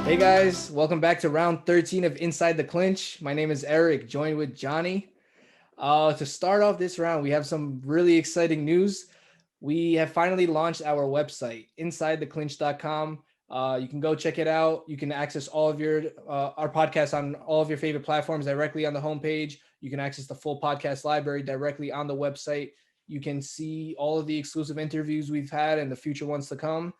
Hey guys, welcome back to round 13 of Inside the Clinch. My name is Eric, joined with Johnny. To start off this round, we have some really exciting news. We have finally launched our website, insidetheclinch.com. You can go check it out. You can access all of your our podcast on all of your favorite platforms directly on the homepage. You can access the full podcast library directly on the website. You can see all of the exclusive interviews we've had and the future ones to come.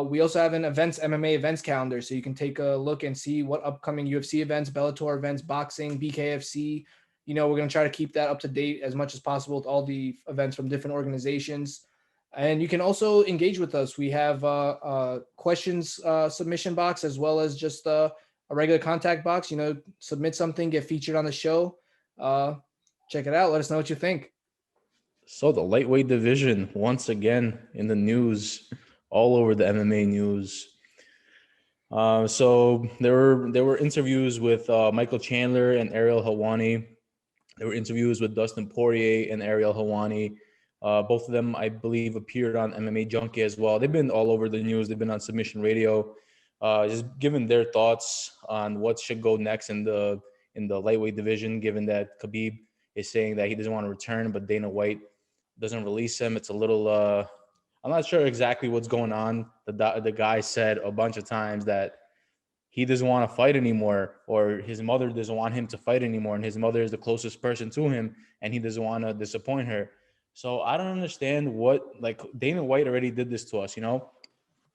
We also have an MMA events calendar, so you can take a look and see what upcoming UFC events, Bellator events, boxing, BKFC. We're going to try to keep that up to date as much as possible with all the events from different organizations. And you can also engage with us. We have questions submission box as well as just a regular contact box. Submit something, get featured on the show. Check it out. Let us know what you think. So the lightweight division once again in the news, all over the MMA news. So there were interviews with Michael Chandler and Ariel Helwani. There were interviews with Dustin Poirier and Ariel Helwani. Both of them, I believe, appeared on MMA Junkie as well. They've been all over the news. They've been on Submission Radio, just giving their thoughts on what should go next in the lightweight division. Given that Khabib is saying that he doesn't want to return, but Dana White doesn't release him. It's a little. I'm not sure exactly what's going on. The guy said a bunch of times that he doesn't want to fight anymore, or his mother doesn't want him to fight anymore, and his mother is the closest person to him, and he doesn't want to disappoint her. So I don't understand Dana White already did this to us.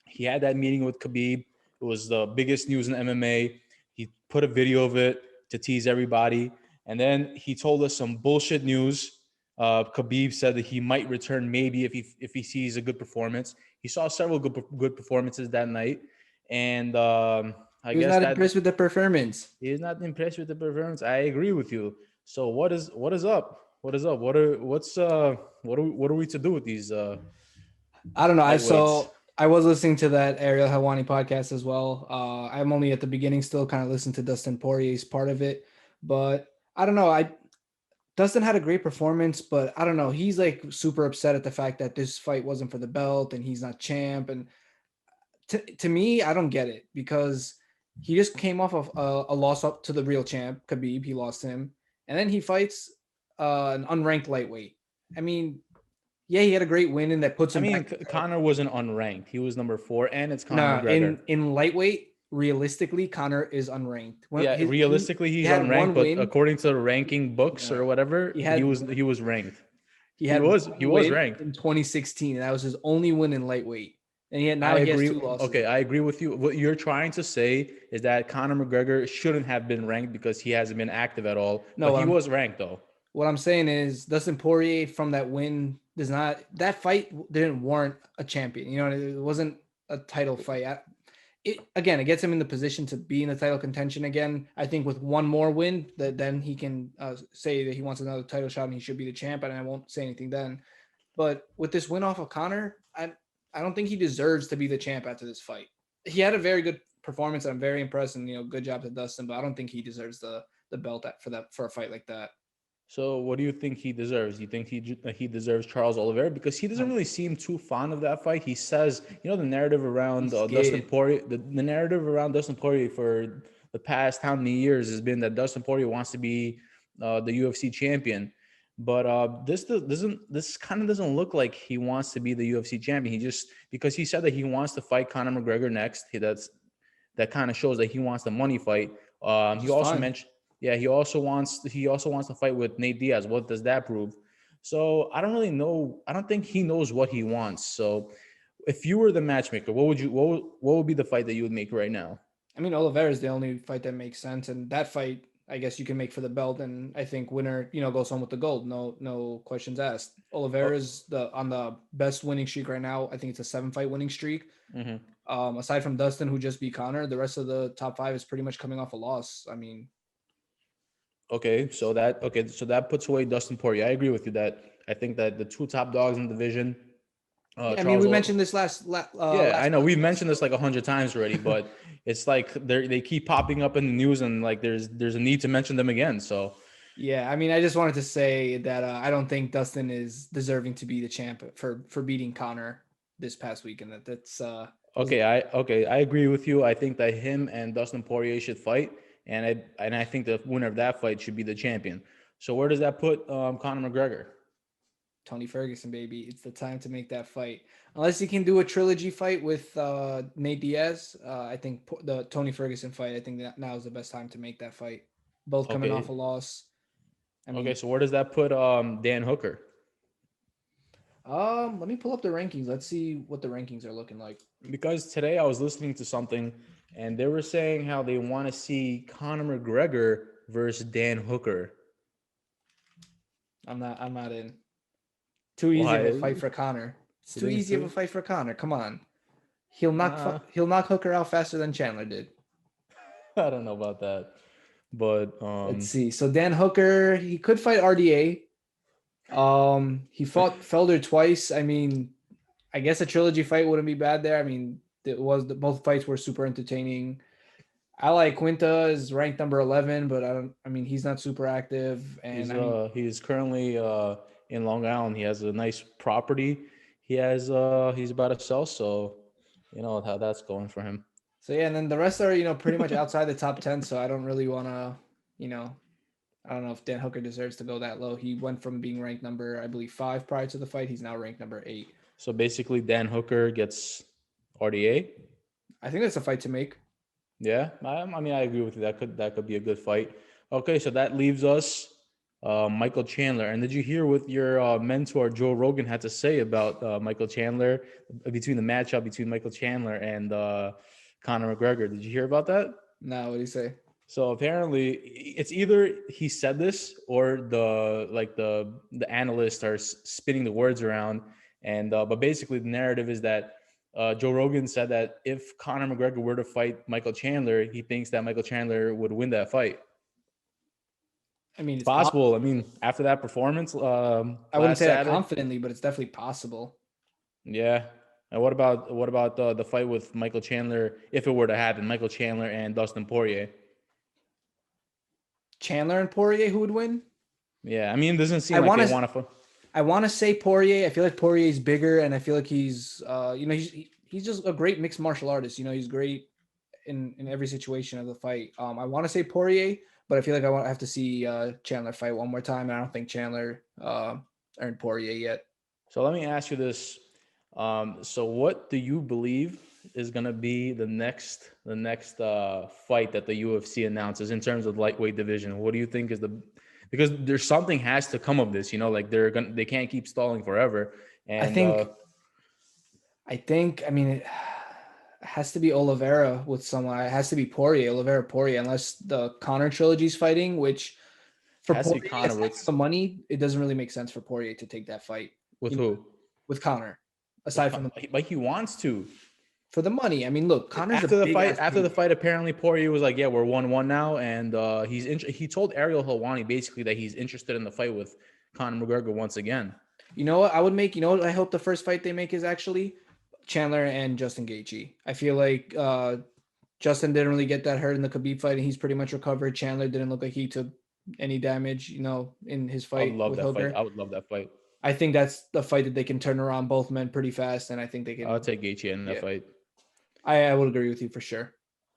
He had that meeting with Khabib. It was the biggest news in MMA. He put a video of it to tease everybody, and then he told us some bullshit news. Khabib said that he might return maybe if he sees a good performance. He saw several good performances that night, and I He was guess not that impressed with the performance. he is not impressed with the performance. I agree with you. So what is up? What is up? What are we to do with these I don't know. lightweights? I was listening to that Ariel Helwani podcast as well. I'm only at the beginning still, kind of listening to Dustin Poirier's part of it, but I don't know. Dustin had a great performance, but I don't know. He's like super upset at the fact that this fight wasn't for the belt and he's not champ. And to me, I don't get it because he just came off of a loss up to the real champ, Khabib. He lost him. And then he fights an unranked lightweight. I mean, yeah, he had a great win and that puts I him mean, back. Connor wasn't unranked. He was number 4, and it's Conor Nah, McGregor. in lightweight, realistically, Connor is unranked. Yeah, realistically, He he's had unranked, one but win. according to the ranking books or whatever, He he had was ranked. he He had was one he was win ranked. in 2016, and that was his only win in lightweight. And I he has agree. 2 losses. Okay, I agree with you. What you're trying to say is that Conor McGregor shouldn't have been ranked because he hasn't been active at all. No, But he was ranked though. what I'm saying is Dustin Poirier from that win does not, that fight didn't warrant a champion. It wasn't a title fight. It gets him in the position to be in the title contention again. I think with one more win, then he can say that he wants another title shot and he should be the champ. And I won't say anything then. But with this win off of Conor, I don't think he deserves to be the champ after this fight. He had a very good performance. I'm very impressed, and good job to Dustin. But I don't think he deserves the belt for a fight like that. So what do you think he deserves? You think he deserves Charles Oliveira because he doesn't really seem too fond of that fight. He says, the narrative around Dustin Poirier, the narrative around Dustin Poirier for the past how many years has been that Dustin Poirier wants to be the UFC champion. But this kind of doesn't look like he wants to be the UFC champion. He just, because he said that he wants to fight Conor McGregor next. That kind of shows that he wants the money fight. He also mentioned, yeah, he also wants to fight with Nate Diaz. What does that prove? So I don't really know. I don't think he knows what he wants. So if you were the matchmaker, what would be the fight that you would make right now? I mean, Oliveira is the only fight that makes sense, and that fight, I guess you can make for the belt, and I think winner, goes home with the gold. No questions asked. Oliveira is on the best winning streak right now. I think it's a 7-fight winning streak. Mm-hmm. Aside from Dustin, who just beat Conor, the rest of the top 5 is pretty much coming off a loss. I mean, so that puts away Dustin Poirier. I agree with you that I think that the 2 top dogs in the division. We mentioned this last. I know we've mentioned this like 100 times already, but it's like they keep popping up in the news, and like there's a need to mention them again. So yeah, I mean, I just wanted to say that I don't think Dustin is deserving to be the champ for beating Conor this past weekend. That's Okay, I agree with you. I think that him and Dustin Poirier should fight, and I think the winner of that fight should be the champion. So where does that put Conor McGregor? Tony Ferguson, baby. It's the time to make that fight. Unless he can do a trilogy fight with Nate Diaz, I think the Tony Ferguson fight, I think that now is the best time to make that fight. Both coming off a Okay, loss. I okay. mean, So where does that put Dan Hooker? let me pull up the rankings. Let's see what the rankings are looking like. Because today I was listening to something, and they were saying how they want to see Conor McGregor versus Dan Hooker. I'm not in. Too easy of a Why? fight for Connor. It's You too think it's easy of too? a fight for Connor. Come on. Nah, He'll knock Hooker out faster than Chandler did. I don't know about that. But Let's see. So Dan Hooker, he could fight RDA. He fought Felder twice. I mean, I guess a trilogy fight wouldn't be bad there. I mean, both fights were super entertaining. I like Quinta is ranked number 11, but I mean, he's not super active. And I mean, he's currently in Long Island. He has a nice property. He's about to sell, so you know how that's going for him. so yeah, and then the rest are, pretty much outside the top 10. So I don't really want to, you know, I don't know if Dan Hooker deserves to go that low. He went from being ranked number, I believe, 5 prior to the fight. He's now ranked number 8. So basically, Dan Hooker gets RDA. I think that's a fight to make. Yeah, I mean, I agree with you. That could be a good fight. Okay, so that leaves us Michael Chandler. And did you hear what your mentor Joe Rogan had to say about Michael Chandler between the matchup between Michael Chandler and Conor McGregor? Did you hear about that? No, what do you say? So apparently, it's either he said this or the analysts are spinning the words around. And but basically, the narrative is that Joe Rogan said that if Conor McGregor were to fight Michael Chandler, he thinks that Michael Chandler would win that fight. I mean, It's it's possible. possible. I mean, after that performance I wouldn't last say that Saturday, confidently, but it's definitely possible. yeah. And what about the fight with Michael Chandler if it were to happen? Michael Chandler and Dustin Poirier. Chandler and Poirier, who would win? Yeah, I mean, it doesn't I seem like want they to. want to. I want to say Poirier. I feel like Poirier's bigger, and I feel like he's just a great mixed martial artist. He's great in every situation of the fight. I want to say Poirier, but I feel like I have to see Chandler fight one more time. And I don't think Chandler earned Poirier yet. So let me ask you this. So what do you believe is going to be the next fight that the UFC announces in terms of lightweight division? What do you think is because there's something has to come of this, like they can't keep stalling forever. I And think. I mean, it has to be Oliveira with someone. It has to be Poirier, unless the Conor trilogy's fighting, which for has to be Poirier, Conor aside from the money, it doesn't really make sense for Poirier to take that fight. with who? With Conor, aside from Like he wants to. for the money. I mean, look, Conor's After a the big fight, ass after the dude. fight, apparently Poirier was like, "Yeah, we're 1-1 now," and he told Ariel Helwani basically that he's interested in the fight with Conor McGregor once again. You know what I would make? You know what I hope the first fight they make is actually Chandler and Justin Gaethje. I feel like Justin didn't really get that hurt in the Khabib fight, and he's pretty much recovered. Chandler didn't look like he took any damage, in his I would fight love with that fight. Hooker. I would love that fight. I think that's the fight that they can turn around both men pretty fast, and I think they I'll can. take Gaethje in that Yeah, fight. I would agree with you for sure.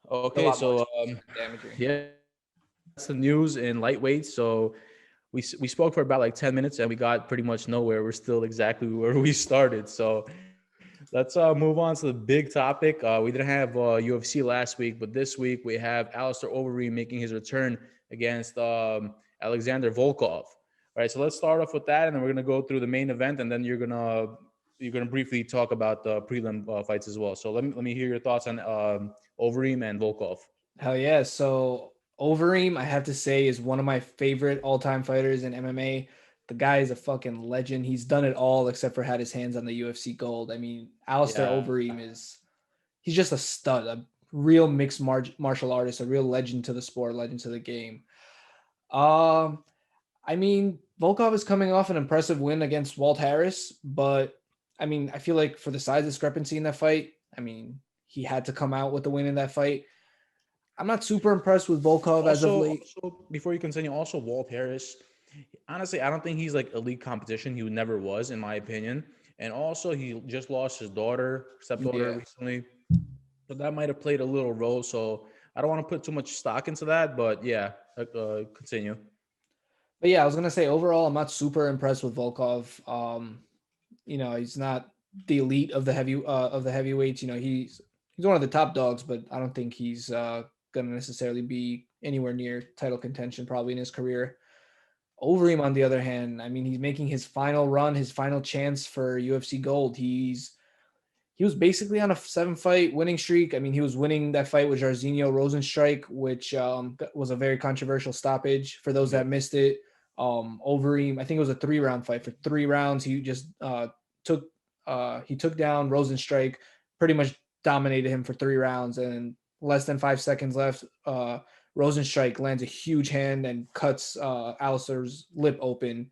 A Okay, lot more so damaging. yeah, that's the news in lightweight. So we spoke for about like 10 minutes and we got pretty much nowhere. We're still exactly where we started. So let's move on to the big topic. We didn't have UFC last week, but this week we have Alistair Overeem making his return against Alexander Volkov. All right, so let's start off with that, and then we're gonna go through the main event, and then you're gonna briefly talk about the prelim fights as well. So let me hear your thoughts on Overeem and Volkov. Hell yeah. So Overeem, I have to say, is one of my favorite all-time fighters in MMA. The guy is a fucking legend. He's done it all except for had his hands on the UFC gold. I mean, Alistair Yeah, Overeem he's just a stud, a real mixed martial artist, a real legend to the sport, legend to the game. Um, I mean, Volkov is coming off an impressive win against Walt Harris, but I mean, I feel like for the size discrepancy in that fight, I mean, he had to come out with the win in that fight. I'm not super impressed with Volkov as of late. Also, before you continue, also Walt Harris. Honestly, I don't think he's like elite competition. He never was, in my opinion. And also, he just lost his stepdaughter Yeah. recently. So that might have played a little role. So I don't want to put too much stock into that, but yeah, continue. But yeah, I was gonna say overall, I'm not super impressed with Volkov. He's not the elite of the heavyweights. He's one of the top dogs, but I don't think he's gonna necessarily be anywhere near title contention probably in his career. Overeem, on the other hand, I mean, he's making his final run, his final chance for UFC gold. He was basically on a 7-fight winning streak. I mean, he was winning that fight with Jairzinho Rosenstrike, which was a very controversial stoppage for those that missed it. Overeem, I think it was a 3-round fight. For 3 rounds, he just took down Rosenstrike, pretty much dominated him for 3 rounds, and less than 5 seconds left, Rosenstrike lands a huge hand and cuts Alistair's lip open.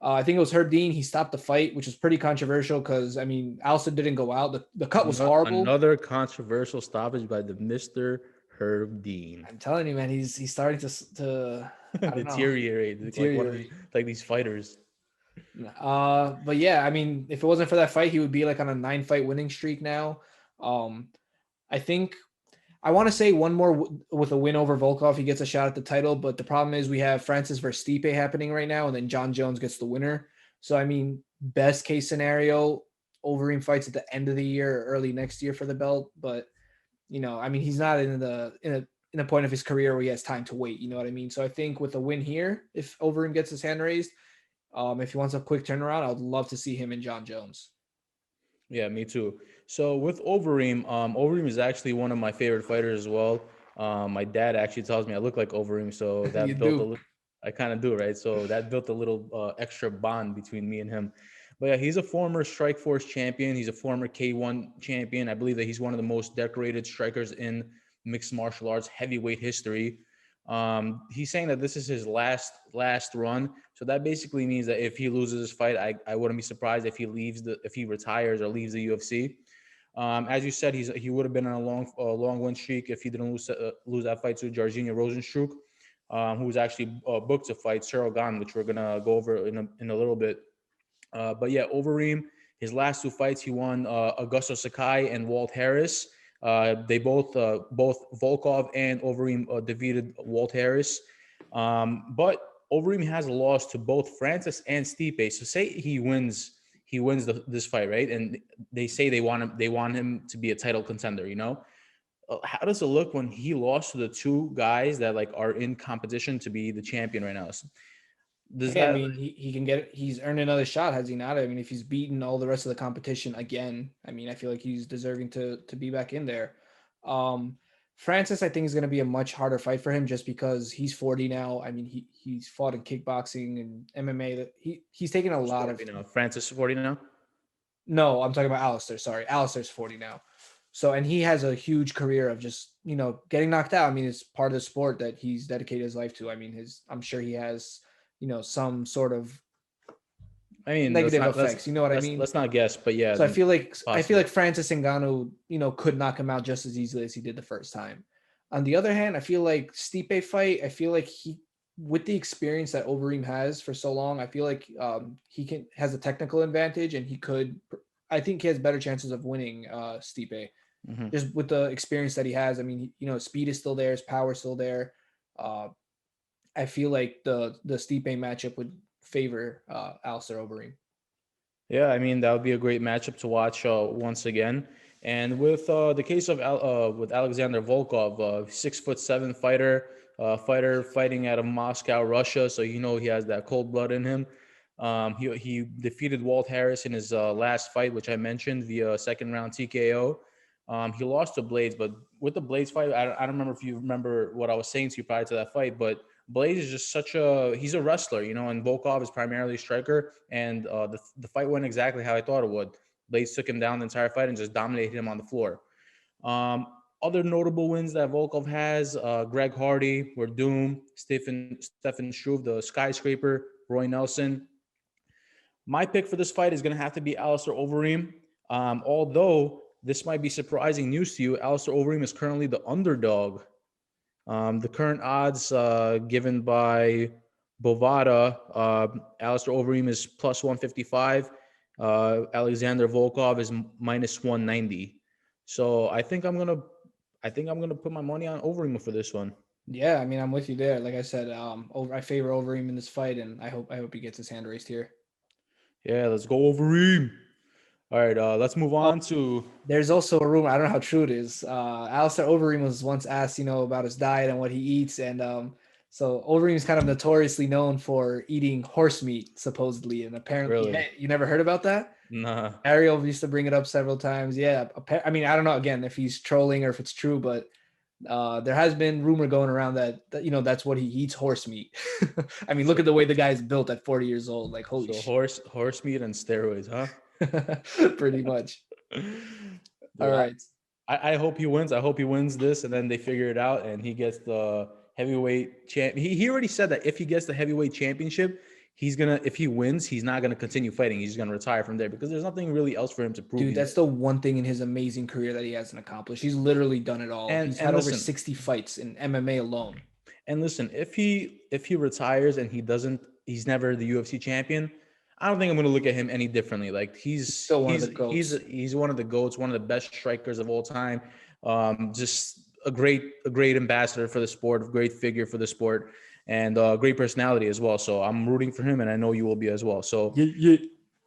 I think it was Dean. He stopped the fight, which was pretty controversial because, I mean, Alistair didn't go out. The cut was horrible. Another controversial stoppage by the Mr. Herb Dean. I'm telling you, man, he's starting to deteriorate. Like these fighters. But yeah, I mean, if it wasn't for that fight, he would be like on a 9-fight winning streak now. I think I want to say one more with a win over Volkov, he gets a shot at the title. But the problem is we have Francis versus Stipe happening right now, and then John Jones gets the winner. So, I mean, best case scenario, Overeem fights at the end of the year or early next year for the belt. But, I mean, he's not in a point of his career where he has time to wait. You know what I mean? So I think with a win here, if Overeem gets his hand raised, if he wants a quick turnaround, I would love to see him and John Jones. Yeah, me too. So with Overeem, Overeem is actually one of my favorite fighters as well. My dad actually tells me I look like Overeem, so that I kind of do, right? So that built a little extra bond between me and him. But yeah, he's a former Strikeforce champion. He's a former K1 champion. I believe that he's one of the most decorated strikers in mixed martial arts heavyweight history. He's saying that this is his last run. So that basically means that if he loses his fight, I wouldn't be surprised if he retires or leaves the UFC. As you said, he would have been on a long win streak if he didn't lose that fight to Jairzinho Rosenstruck, who was actually booked to fight Cyril Gane, which we're gonna go over in a little bit. But yeah, Overeem, his last 2 fights, he won Augusto Sakai and Walt Harris. They both Volkov and Overeem defeated Walt Harris. But Overeem has a loss to both Francis and Stipe. So say he wins this fight, right? And they say they want him to be a title contender, how does it look when he lost to the 2 guys that like are in competition to be the champion right now? I mean, he can get it. He's earned another shot, has he not? I mean, if he's beaten all the rest of the competition again, I mean, I feel like he's deserving to be back in there. Francis, I think, is going to be a much harder fight for him just because he's 40 now. I mean, he's fought in kickboxing and MMA. That he's taken a lot of. Francis 40 now? No, I'm talking about Alistair. Sorry, Alistair's 40 now. So, and he has a huge career of just getting knocked out. I mean, it's part of the sport that he's dedicated his life to. I mean, I'm sure he has some sort of negative effects. You know what I mean? Let's not guess, but yeah. So I feel like Francis Ngannou, could knock him out just as easily as he did the first time. On the other hand, I feel like Stipe fight, I feel like he, with the experience that Overeem has for so long, I feel like he has a technical advantage and I think he has better chances of winning Stipe. Mm-hmm. Just with the experience that he has. I mean, speed is still there, his power is still there. I feel like the Stipe matchup would favor Alistair Overeem. Yeah, I mean that would be a great matchup to watch once again. And with the case of with Alexander Volkov, 6'7" fighter fighting out of Moscow, Russia, so he has that cold blood in him. He defeated Walt Harris in his last fight, which I mentioned via second round TKO. He lost to Blades, but with the Blades fight, I don't remember if you remember what I was saying to you prior to that fight, but Blades is just he's a wrestler, and Volkov is primarily a striker, and the fight went exactly how I thought it would. Blades took him down the entire fight and just dominated him on the floor. Other notable wins that Volkov has, Greg Hardy, Doom, Stefan Struve, the Skyscraper, Roy Nelson. My pick for this fight is going to have to be Alistair Overeem, although this might be surprising news to you. Alistair Overeem is currently the underdog. The current odds given by Bovada, Alistair Overeem is plus 155. Alexander Volkov is minus 190. So I think I'm going to I think I'm gonna put my money on Overeem for this one. Yeah, I mean, I'm with you there. Like I said, I favor Overeem in this fight, and I hope he gets his hand raised here. Yeah, let's go Overeem. All right, let's move Oh, on to. there's also a rumor. I don't know how true it is. Alistair Overeem was once asked, about his diet and what he eats, and so Overeem is kind of notoriously known for eating horse meat, supposedly, and apparently, Really? you never heard about that? Nah. Ariel used to bring it up several times. Yeah, I mean, I don't know again if he's trolling or if it's true, but there has been rumor going around that that's what he eats, horse meat. I mean, look So at the way the guy's built at 40 years old. Like, holy so shit. horse meat and steroids, huh? Pretty much. All Dude, right. I hope he wins. I hope he wins this, and then they figure it out, and he gets the heavyweight champ. He already said that if he gets the heavyweight championship, if he wins, he's not gonna continue fighting. He's gonna retire from there because there's nothing really else for him to prove. Dude, that's the one thing in his amazing career that he hasn't accomplished. He's literally done it all. And He's and had over listen, 60 fights in MMA alone. if he retires and he's never the UFC champion. I don't think I'm gonna look at him any differently. Like He's he's still one of the he's GOATs. he's one of the goats, one of the best strikers of all time. Just a great ambassador for the sport, a great figure for the sport, and a great personality as well. So I'm rooting for him, and I know you will be as well. So Yeah, yeah.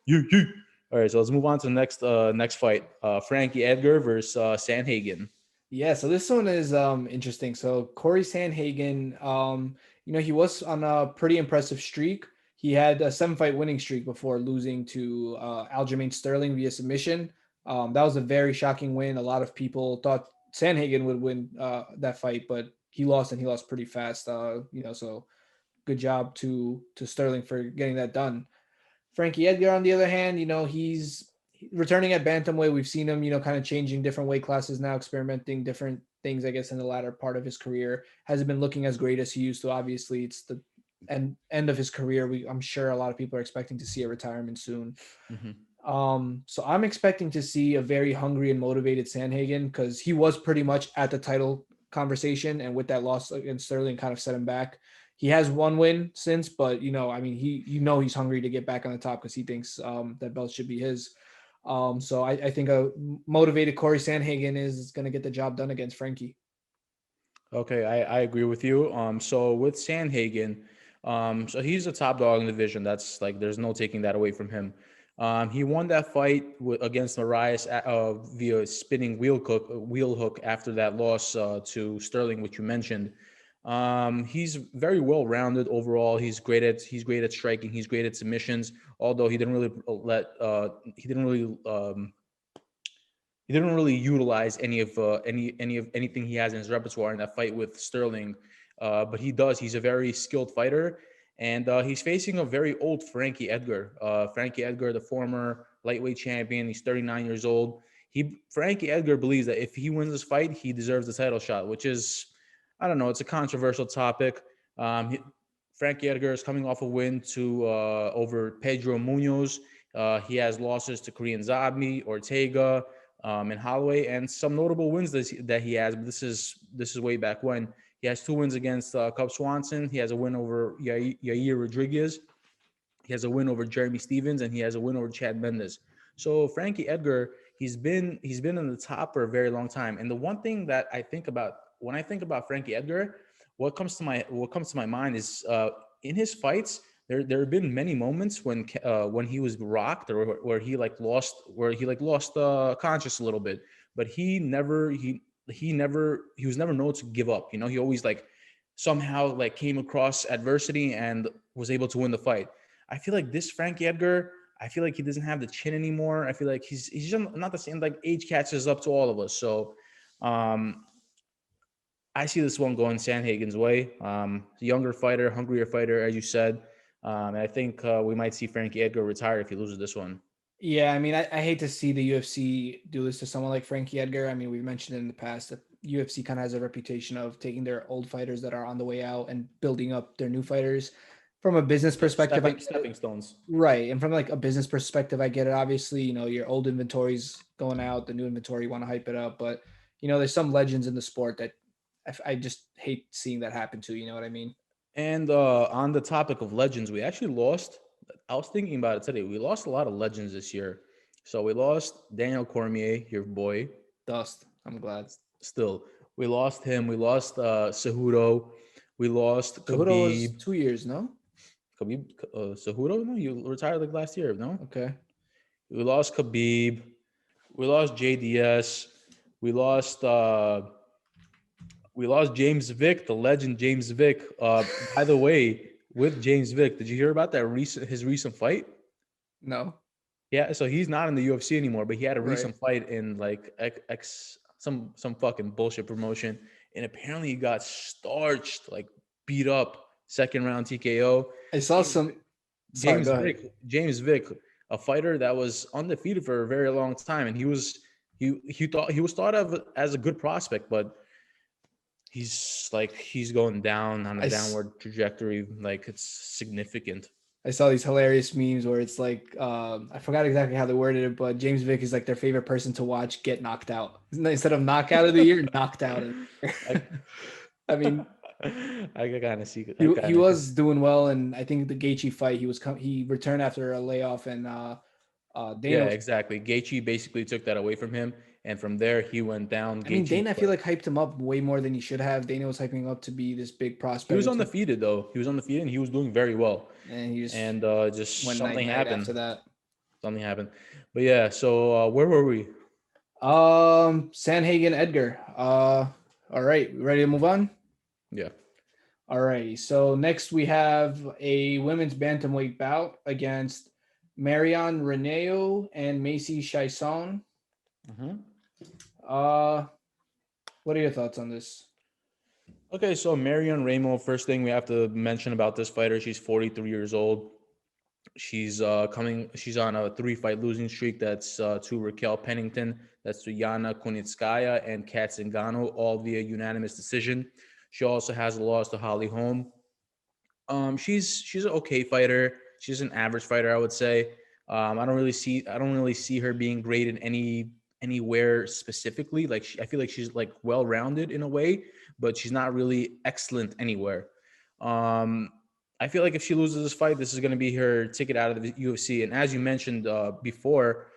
you. All right, so let's move on to the next fight. Frankie Edgar versus Sanhagen. Yeah, so this one is interesting. So Corey Sandhagen, he was on a pretty impressive streak. He had a 7-fight winning streak before losing to Aljamain Sterling via submission. That was a very shocking win. A lot of people thought Sandhagen would win that fight, but he lost and he lost pretty fast. So good job to Sterling for getting that done. Frankie Edgar, on the other hand, he's returning at bantamweight. We've seen him, kind of changing different weight classes now, experimenting different things, I guess, in the latter part of his career. Hasn't been looking as great as he used to. Obviously, it's the end of his career. I'm sure a lot of people are expecting to see a retirement soon. Mhm. So I'm expecting to see a very hungry and motivated Sandhagen because he was pretty much at the title conversation, and with that loss against Sterling, kind of set him back. He has one win since, but I mean, he's hungry to get back on the top because he thinks that belt should be his. So I think a motivated Corey Sandhagen is going to get the job done against Frankie. Okay, I agree with you. So with Sandhagen, so he's a top dog in the division. That's like there's no taking that away from him. He won that fight against Marias via spinning wheel hook after that loss to Sterling, which you mentioned. He's very well rounded overall. He's great at striking. He's great at submissions. Although he didn't really utilize anything he has in his repertoire in that fight with Sterling, but he does. He's a very skilled fighter, and he's facing a very old Frankie Edgar. Frankie Edgar, the former lightweight champion, he's 39 years old. Frankie Edgar believes that if he wins this fight, he deserves the title shot, which is, I don't know, it's a controversial topic. Frankie Edgar is coming off a win over Pedro Munoz. He has losses to Korean Zombie, Ortega, and Holloway, and some notable wins that he has. But this is way back when. He has 2 wins against Cub Swanson. He has a win over Yair Rodriguez. He has a win over Jeremy Stevens, and he has a win over Chad Mendes. So Frankie Edgar, he's been in the top for a very long time. And the one thing that I think about when I think about Frankie Edgar, what comes to my mind is in his fights. There have been many moments when he was rocked or where he lost conscious a little bit, but he was never known to give up. He always somehow came across adversity and was able to win the fight. I feel like this Frankie Edgar, I feel like he doesn't have the chin anymore. I feel like he's just not the same. Like age catches up to all of us. So um, I see this one going Sandhagen's way. Younger fighter, hungrier fighter, as you said. And I think we might see Frankie Edgar retire if he loses this one. Yeah, I mean, I hate to see the UFC do this to someone like Frankie Edgar. I mean, we've mentioned in the past that UFC kind of has a reputation of taking their old fighters that are on the way out and building up their new fighters. From a business Yeah, perspective, I get stepping it. stones. Right. And from like a business perspective, I get it. Obviously, your old inventory's going out, the new inventory, you want to hype it up. But, there's some legends in the sport that I just hate seeing that happen to, you know what I mean? And on the topic of legends, we actually lost. I was thinking about it today. We lost a lot of legends this year. So we lost Daniel Cormier, your boy. Dust. I'm glad. Still, We lost him. We lost Cejudo. We lost Cejudo was Khabib. 2 years, no? Khabib Cejudo? No, you retired like last year, no? Okay. We lost Khabib. We lost JDS. We lost James Vick, the legend James Vick. By the way, with James Vick, did you hear about that his recent fight? No. Yeah, so he's not in the UFC anymore, but he had a Right. recent fight in like some fucking bullshit promotion, and apparently he got starched, like beat up, second round TKO. I saw James some. Sorry, James go ahead. Vick, James Vick, a fighter that was undefeated for a very long time, and he was thought of as a good prospect, but he's going down on I, a s- downward trajectory, like it's significant. I saw these hilarious memes where it's like, I forgot exactly how they worded it, but James Vick is like their favorite person to watch get knocked out. Instead of knockout of the year, knocked out of the I, year. I mean, I kind of see. he was doing well, and I think the Gaethje fight, he returned after a layoff, and Yeah, Dana. exactly. Gaethje basically took that away from him, and from there he went down. I mean, Gaethje, Dana, I feel like hyped him up way more than he should have. Dana was hyping him up to be this big he was prospect, undefeated though. He was undefeated, and he was doing very well. and he just And just went night something night happened. after that. Something happened. But yeah, so where were we? Sanhagen Edgar. All right, ready to move on? Yeah. All right. So next we have a women's bantamweight bout against Marion Reneo and Macy Chison. Mhm. Uh, what are your thoughts on this? Okay, so Marion Ramo, first thing we have to mention about this fighter, she's 43 years old. She's she's on a 3-fight losing streak. That's to Raquel Pennington, that's to Yana Kunitskaya and Kat Zingano, all via unanimous decision. She also has a loss to Holly Holm. She's an okay fighter. She's an average fighter, I would say. I don't really see her being great in anywhere specifically. Like I feel like she's like well rounded in a way, but she's not really excellent anywhere. Um, I feel like if she loses this fight, this is going to be her ticket out of the UFC. And as you mentioned before,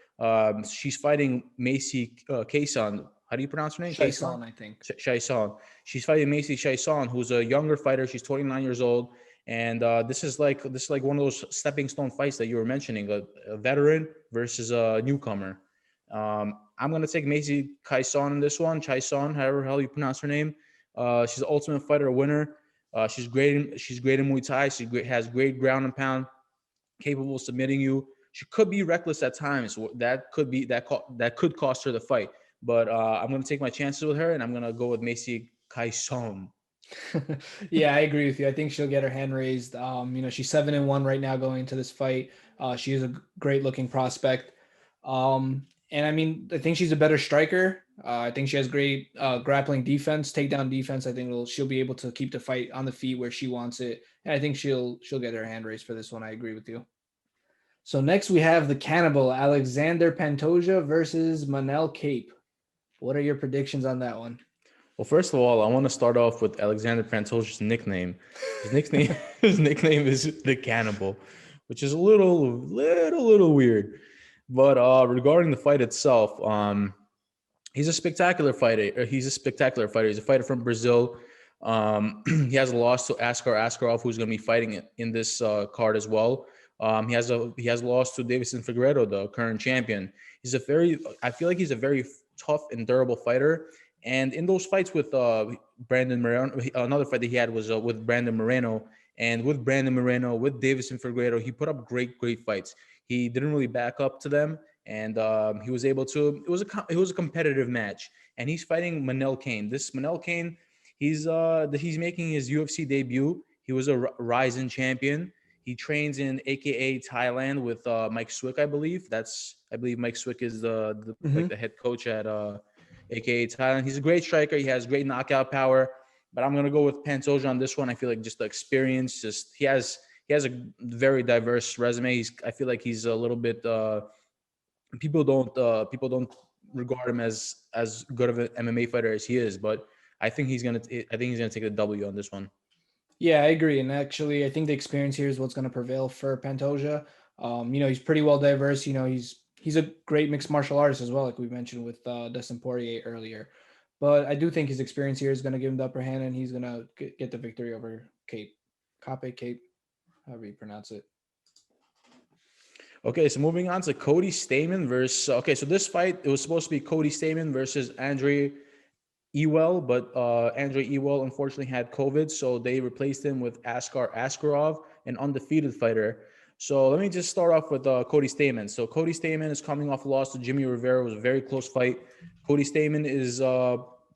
she's fighting Macy Kayson. How do you pronounce her name? Kayson? Chison, I think. Chison. She's fighting Macy Chison, who's a younger fighter. She's 29 years old, and this is like one of those stepping stone fights that you were mentioning, a veteran versus a newcomer. I'm gonna take Macy Chison in this one. Chison, however hell you pronounce her name. She's an Ultimate Fighter winner. She's great. She's great in Muay Thai. Has great ground and pound, capable of submitting you. She could be reckless at times. That could cost her the fight. But I'm gonna take my chances with her, and I'm gonna go with Macy Kaison. Yeah, I agree with you. I think she'll get her hand raised. She's 7-1 right now going into this fight. She is a great looking prospect. And I mean, I think she's a better striker. I think she has great grappling defense, takedown defense. I think she'll be able to keep the fight on the feet where she wants it. And I think she'll get her hand raised for this one. I agree with you. So next we have the cannibal Alexander Pantoja versus Manel Cape. What are your predictions on that one? Well, first of all, I want to start off with Alexander Pantoja's nickname. His nickname, his nickname is the Cannibal, which is a little weird. But regarding the fight itself, he's a spectacular fighter. He's a spectacular fighter. He's a fighter from Brazil. He has a loss to Askar Askarov, who's going to be fighting in this card as well. He has a loss to Davison Figueiredo, the current champion. I feel like he's a very tough and durable fighter. And in those fights with Brandon Moreno, another fight that he had was with Brandon Moreno. And with Brandon Moreno, with Davison Figueiredo, he put up great fights. He didn't really back up to them, and he was able to. It was a competitive match, and he's fighting Manel Cain. This Manel Cain, he's making his UFC debut. He was a Ryzen champion. He trains in AKA Thailand with Mike Swick, I believe. I believe Mike Swick is the head coach at AKA Thailand. He's a great striker. He has great knockout power. But I'm gonna go with Pantoja on this one. I feel like just the experience, he has a very diverse resume. I feel like he's a little bit people don't regard him as good of an MMA fighter as he is, but I think he's gonna take the W on this one. Yeah, I agree. And actually, I think the experience here is what's going to prevail for Pantoja. He's pretty well diverse. He's a great mixed martial artist as well, like we mentioned with Dustin Poirier earlier. But I do think his experience here is going to give him the upper hand, and he's going to get the victory over Cape, however you pronounce it. Okay, so moving on to Cody Stamann versus. Okay, so this fight, it was supposed to be Cody Stamann versus Andre Ewell, but Andre Ewell unfortunately had COVID, so they replaced him with Askar Askarov, an undefeated fighter. So let me just start off with Cody Stamann. So Cody Stamann is coming off a loss to Jimmy Rivera. It was a very close fight. Cody Stamann is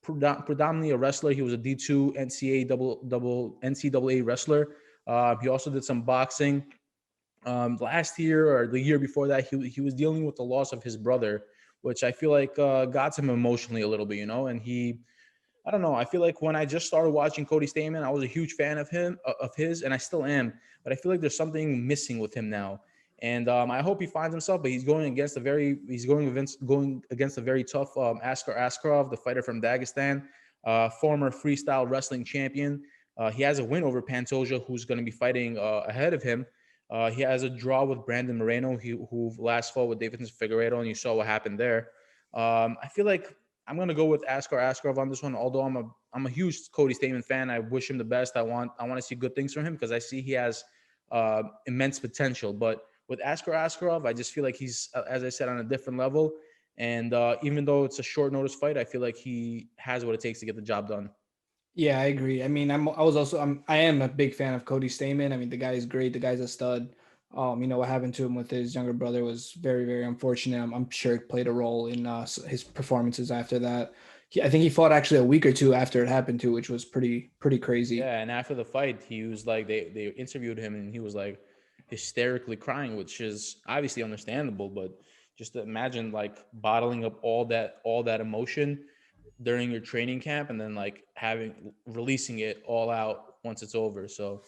predominantly a wrestler. He was a D2 NCAA wrestler. He also did some boxing. Last year or the year before that, he was dealing with the loss of his brother, which I feel like got him emotionally a little bit, and I don't know. I feel like when I just started watching Cody Stamann, I was a huge fan of his, and I still am. But I feel like there's something missing with him now, and I hope he finds himself. But he's going against a very tough Askar Askarov, the fighter from Dagestan, former freestyle wrestling champion. He has a win over Pantoja, who's going to be fighting ahead of him. He has a draw with Brandon Moreno, who last fought with Davidson Figueiredo, and you saw what happened there. I feel like I'm going to go with Askar Askarov on this one. Although I'm a huge Cody Stamann fan, I wish him the best. I want to see good things from him because I see he has immense potential. But with Askar Askarov, I just feel like he's, as I said, on a different level. And even though it's a short notice fight, I feel like he has what it takes to get the job done. Yeah, I agree. I mean, I am a big fan of Cody Stamann. I mean, the guy is great. The guy's a stud. What happened to him with his younger brother was very, very unfortunate. I'm sure it played a role in his performances after that. I think he fought actually a week or two after it happened too, which was pretty crazy. Yeah, and after the fight, he was like, they interviewed him, and he was like hysterically crying, which is obviously understandable. But just imagine like bottling up all that emotion during your training camp, and then like releasing it all out once it's over. So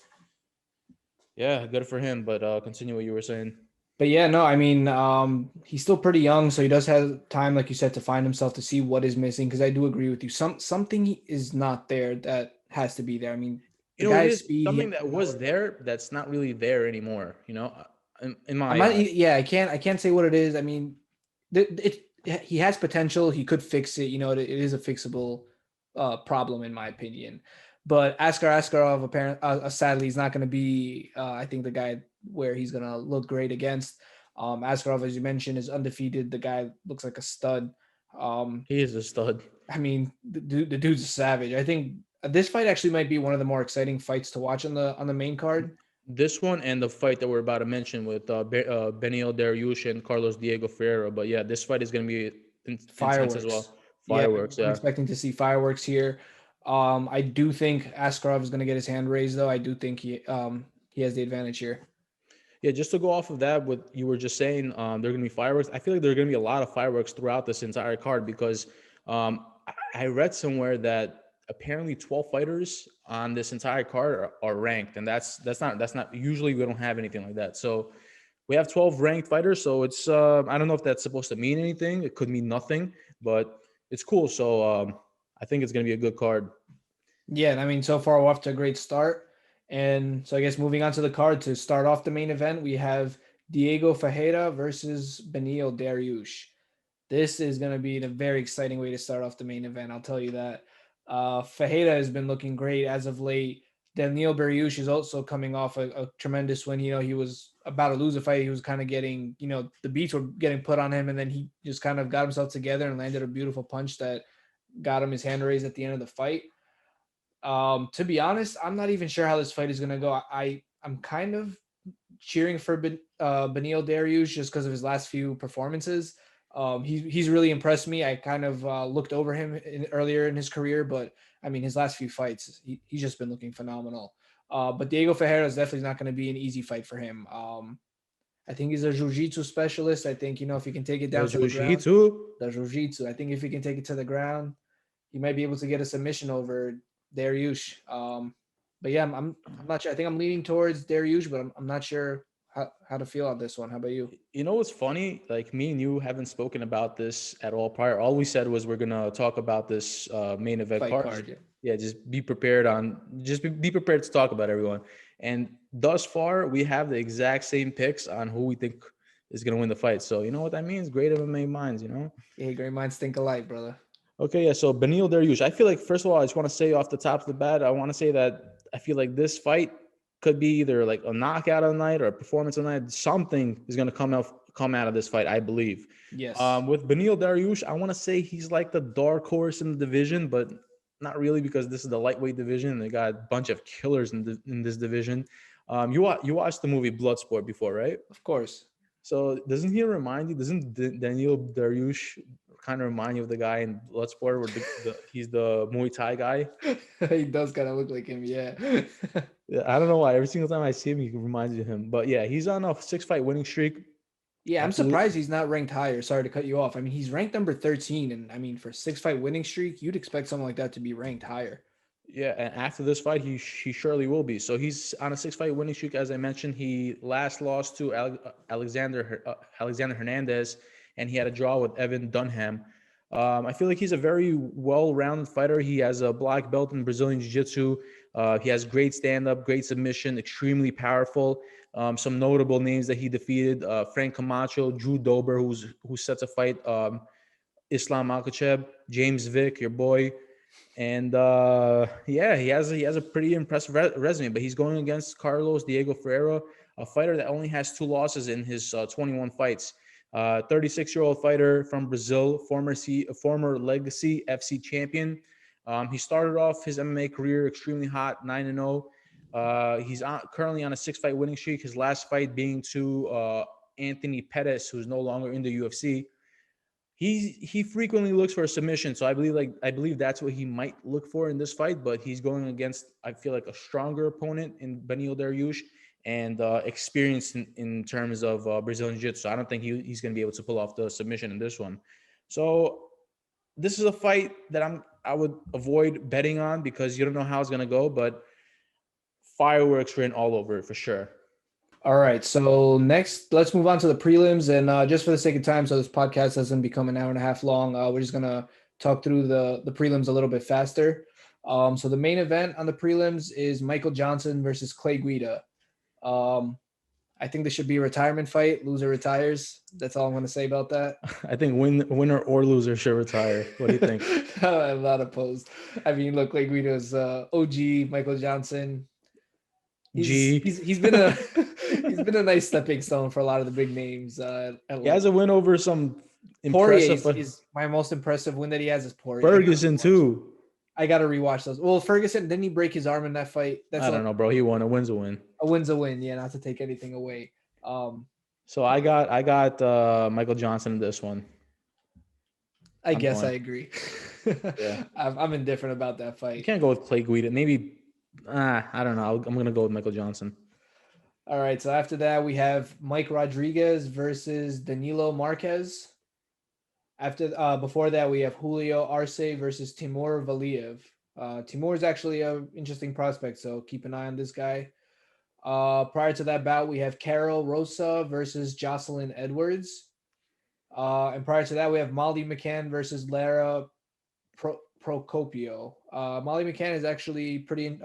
yeah, good for him. But continue what you were saying. But yeah, no, I mean, he's still pretty young, so he does have time, like you said, to find himself to see what is missing. Because I do agree with you, something is not there that has to be there. I mean, the It guy's is speed. something that was there that's not really there anymore. In I'm my not. eyes. Yeah, I can't say what it is. I mean, he has potential. He could fix it. It is a fixable problem in my opinion. But Askar Askarov, apparently, sadly, he's not going to be. I think the guy where he's going to look great against. Askarov, as you mentioned, is undefeated. The guy looks like a stud. He is a stud. I mean, the dude's a savage. I think this fight actually might be one of the more exciting fights to watch on the main card. This one and the fight that we're about to mention with Benio Dariush and Carlos Diego Ferreira. But yeah, this fight is going to be intense as Fireworks. well. Yeah, Fireworks, I'm yeah. expecting to see fireworks here. I do think Askarov is going to get his hand raised, though. I do think he has the advantage here. Yeah, just to go off of that, what you were just saying, there are going to be fireworks. I feel like there are going to be a lot of fireworks throughout this entire card because I read somewhere that apparently 12 fighters on this entire card are ranked, and that's not usually we don't have anything like that. So we have 12 ranked fighters, so it's I don't know if that's supposed to mean anything. It could mean nothing, but it's cool. So I think it's going to be a good card. Yeah, and I mean, so far we're off to a great start. And so I guess moving on to the card to start off the main event, we have Diego Ferreira versus Benil Dariush. This is going to be a very exciting way to start off the main event. I'll tell you that. Ferreira has been looking great as of late. Daniel Dariush is also coming off a tremendous win. He was about to lose a fight. He was kind of getting, the beats were getting put on him, and then he just kind of got himself together and landed a beautiful punch that got him his hand raised at the end of the fight. To be honest, I'm not even sure how this fight is going to go. I'm kind of cheering for Benil Dariush just because of his last few performances. He's really impressed me. I kind of looked over him earlier in his career, but I mean, his last few fights, he's just been looking phenomenal. But Diego Ferreira is definitely not going to be an easy fight for him. I think he's a jiu-jitsu specialist. I think, if he can take it down to the ground, the jiu-jitsu. I think if he can take it to the ground, he might be able to get a submission over Dariush. But yeah, I'm not sure. I think I'm leaning towards Dariush, but I'm not sure how to feel on this one. How about you? You know what's funny? Like me and you haven't spoken about this at all prior. All we said was we're gonna talk about this main event Fight card. card, Yeah, just be prepared be prepared to talk about everyone. And thus far, we have the exact same picks on who we think is gonna win the fight. So you know what that means? Great MMA minds, Yeah, great minds think alike, brother. Okay, yeah. So Beneil Dariush, I feel like first of all, I just want to say off the top of the bat, I want to say that I feel like this fight could be either like a knockout of the night or a performance of the night. Something is going to come out of this fight, I believe. Yes. With Beneil Dariush, I want to say he's like the dark horse in the division, but not really because this is the lightweight division. They got a bunch of killers in this division. You watched the movie Bloodsport before, right? Of course. So doesn't he remind you? Doesn't Daniel Dariush kind of remind you of the guy in Bloodsport, where he's the Muay Thai guy? He does kind of look like him, yeah. Yeah, I don't know why. Every single time I see him, he reminds me of him. But yeah, he's on a 6-fight winning streak. Yeah, I'm Absolute- surprised he's not ranked higher. Sorry to cut you off. I mean, he's ranked number 13, and I mean, for 6-fight winning streak, you'd expect someone like that to be ranked higher. Yeah, and after this fight, he surely will be. So he's on a 6-fight winning streak. As I mentioned, he last lost to Alexander Hernandez, and he had a draw with Evan Dunham. I feel like he's a very well-rounded fighter. He has a black belt in Brazilian Jiu-Jitsu. He has great stand-up, great submission, extremely powerful. Some notable names that he defeated: Frank Camacho, Drew Dober, who's set to fight Islam Makhachev, James Vick, your boy. And yeah, he has a pretty impressive resume, but he's going against Carlos Diego Ferreira, a fighter that only has 2 losses in his 21 fights. 36-year-old fighter from Brazil, former Legacy FC champion. He started off his MMA career extremely hot, 9-0. He's currently on a 6-fight winning streak. His last fight being to Anthony Pettis, who's no longer in the UFC. He frequently looks for a submission, so I believe that's what he might look for in this fight. But he's going against, I feel like, a stronger opponent in Beneil Dariush and experienced in terms of Brazilian Jiu-Jitsu. So I don't think he's going to be able to pull off the submission in this one. So this is a fight that I would avoid betting on because you don't know how it's going to go. But fireworks written all over it for sure. All right, so next, let's move on to the prelims. And just for the sake of time, so this podcast doesn't become an hour and a half long, we're just going to talk through the prelims a little bit faster. So the main event on the prelims is Michael Johnson versus Clay Guida. I think this should be a retirement fight. Loser retires. That's all I'm going to say about that. I think winner or loser should retire. What do you think? I'm not opposed. I mean, look, Clay Guida's OG, Michael Johnson. He's been a he's been a nice stepping stone for a lot of the big names. He has a win over some impressive. Poirier is my most impressive win that he has is Poirier. Ferguson too. I gotta rewatch those. Well, Ferguson, didn't he break his arm in that fight? I don't know, bro. He won. A win's a win. A win's a win. Yeah, not to take anything away. So I got Michael Johnson in this one. I guess I agree. Yeah, I'm indifferent about that fight. You can't go with Clay Guida. Maybe. I don't know. I'm gonna go with Michael Johnson. All right. So after that, we have Mike Rodriguez versus Danilo Marquez. Before that, we have Julio Arce versus Timur Valiev. Timur is actually an interesting prospect, so keep an eye on this guy. Prior to that bout, we have Carol Rosa versus Jocelyn Edwards. And prior to that, we have Molly McCann versus Lara Procopio. Molly McCann is actually pretty.